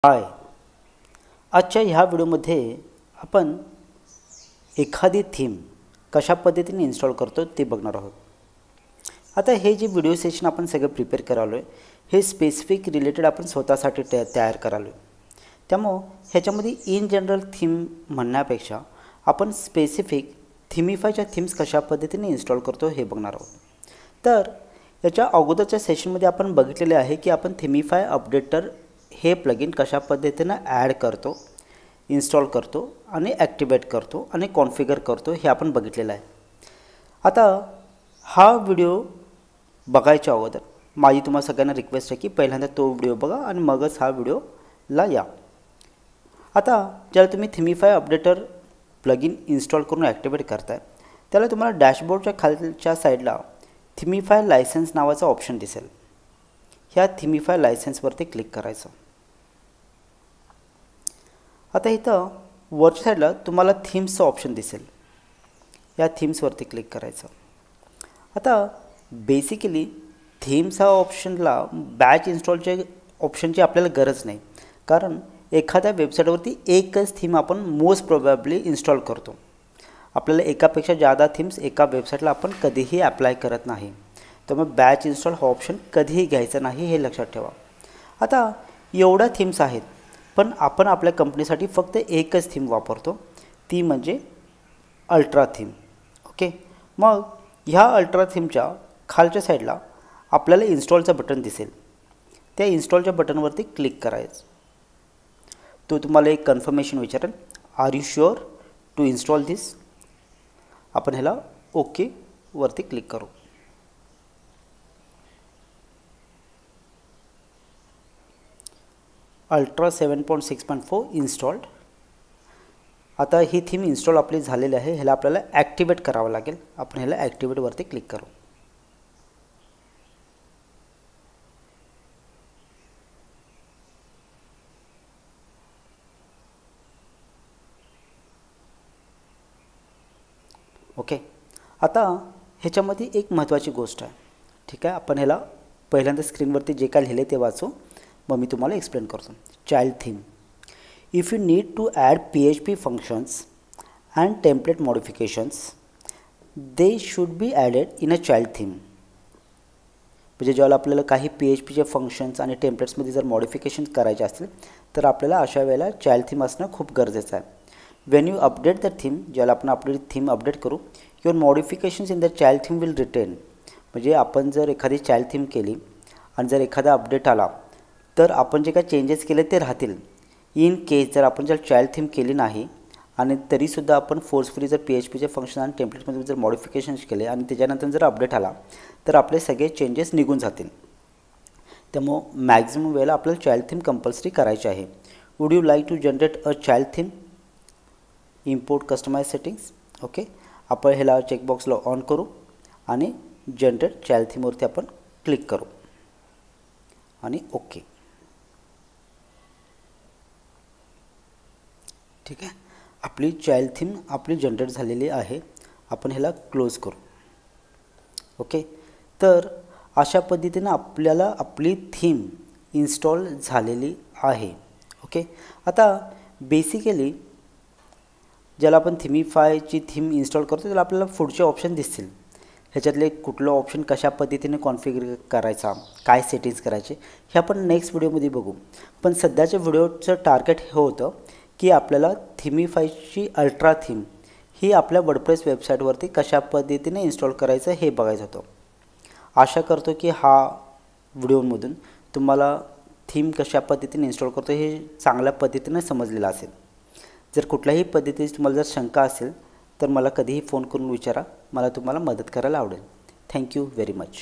हाय, आजच्या ह्या व्हिडिओमध्ये आपण एखादी थीम कशा पद्धतीने इन्स्टॉल करतो ते बघणार आहोत। आता हे जे व्हिडिओ सेशन आपण सगळं प्रिपेअर करालोय हे स्पेसिफिक रिलेटेड आपण स्वतःसाठी तयार करालोय। त्यामुळे ह्याच्यामध्ये इन जनरल थीम म्हणण्यापेक्षा आपण स्पेसिफिक थीमिफायच्या थीम्स कशा पद्धतीने इन्स्टॉल करतो हे बघणार आहोत। तर याच्या अगोदरच्या सेशनमध्ये आपण बघितलेले आहे की आपण थीमिफाय अपडेटर हे प्लगइन कशा पद्धतीने ॲड करतो, इन्स्टॉल करतो आणि ॲक्टिवेट करतो आणि कॉन्फिगर करतो हे आपण बघितलेलं आहे। आता हा व्हिडिओ बघायच्या अगोदर माझी तुम्हाला सगळ्यांना रिक्वेस्ट आहे की पहिल्यांदा तो व्हिडिओ बघा आणि मगच हा व्हिडिओला या। आता ज्याला तुम्ही थीमिफाय अपडेटर प्लगइन इन्स्टॉल करून ॲक्टिवेट करताय त्याला तुम्हाला डॅशबोर्डच्या खालच्या साईडला थीमिफाय लायसन्स नावाचा ऑप्शन दिसेल। ह्या थीमिफाय लायसन्सवरती क्लिक करायचं। आता इथं वरच्या साईडला तुम्हाला थीम्सचं ऑप्शन दिसेल, या थीम्सवरती क्लिक करायचं। आता बेसिकली थीम्स हा ऑप्शनला बॅच इन्स्टॉलच्या ऑप्शनची आपल्याला गरज नाही, कारण एखाद्या वेबसाईटवरती एकच थीम आपण मोस्ट प्रोबॅबली इन्स्टॉल करतो। आपल्याला एकापेक्षा जादा थीम्स एका वेबसाईटला आपण कधीही अप्लाय करत नाही, त्यामुळे बॅच इन्स्टॉल हा ऑप्शन कधीही घ्यायचा नाही हे लक्षात ठेवा। आता एवढ्या थीम्स आहेत पण आपण आपल्या कंपनीसाठी फक्त एकच थीम वापरतो, ती म्हणजे अल्ट्रा थीम। ओके, मग ह्या अल्ट्रा थीमच्या खालच्या साईडला आपल्याला इन्स्टॉलचं बटन दिसेल, त्या इन्स्टॉलच्या बटनवरती क्लिक करायचं। तो तुम्हाला एक कन्फर्मेशन विचारेल, are you sure to install this. आपण ह्याला ओके वरती क्लिक करू। Ultra 7.6.4 installed. आता ही थीम इन्स्टॉल आपली झालेली आहे, ह्याला आपल्याला ॲक्टिवेट करावं लागेल। आपण ह्याला ॲक्टिवेटवरती क्लिक करू। ओके, आता ह्याच्यामध्ये एक महत्त्वाची गोष्ट आहे, ठीक आहे। आपण ह्याला पहिल्यांदा स्क्रीनवरती जे काय लिहिले ते वाचू, मग मी तुम्हाला एक्सप्लेन करतो। Child theme, if you need to add PHP functions and template modifications they should be added in a child theme. म्हणजे ज्यावेळेला आपल्याला काही PHPचे फंक्शन्स आणि टेम्पलेट्समध्ये जर मॉडिफिकेशन्स करायचे असतील तर आपल्याला अशा वेळेला चाइल्ड थीम असणं खूप गरजेचं आहे। When you update the theme, ज्यावेळेला आपण आपली थीम अपडेट करू, your modifications in the child theme will retain. म्हणजे आपण जर एखादी चाइल्ड थीम केली आणि जर एखादा अपडेट आला तर आपण जे काही चेंजेस केले ते राहतील। इन केस जर आपण जर चाइल्ड थीम केली नाही आणि तरीसुद्धा आपण फोर्सफुली जर PHPचे फंक्शन आणि टेम्पलेटमध्ये जर मॉडिफिकेशन्स केले आणि त्याच्यानंतर जर अपडेट आला तर आपले सगळे चेंजेस निघून जातील। त्यामुळे मॅक्झिमम वेळेला आपल्याला चाइल्ड थीम कंपल्सरी करायची आहे। Would you like to generate a child theme, import customise settings. Okay, आपण ह्याला चेकबॉक्सला ऑन करू आणि जनरेट चाइल्ड थीमवरती आपण क्लिक करू आणि ओके। ठीक आहे, आपली चाइल्ड थीम आपली जनरेट झालेली आहे। आपण ह्याला क्लोज करू। ओके, तर अशा पद्धतीने आपल्याला आपली थीम इन्स्टॉल झालेली आहे। ओके, आता बेसिकली ज्याला आपण थीमिफायची थीम इन्स्टॉल करतो त्याला आपल्याला पुढचे ऑप्शन दिसतील। ह्याच्यातले कुठलं ऑप्शन कशा पद्धतीने कॉन्फिगर करायचा, काय सेटिंग्स करायचे हे आपण नेक्स्ट व्हिडिओमध्ये बघू। पण सध्याच्या व्हिडिओचं टार्गेट हे होतं की आपल्याला थीमिफायची अल्ट्रा थीम ही आपल्या वर्डप्रेस वेबसाईटवरती कशा पद्धतीने इन्स्टॉल करायचं हे बघायचं होतं। आशा करतो की हा व्हिडिओमधून तुम्हाला थीम कशा पद्धतीने इन्स्टॉल करतो हे चांगल्या पद्धतीने समजलेलं असेल। जर कुठल्याही पद्धतीची तुम्हाला जर शंका असेल तर मला कधीही फोन करून विचारा, मला तुम्हाला मदत करायला आवडेल। Thank you very much.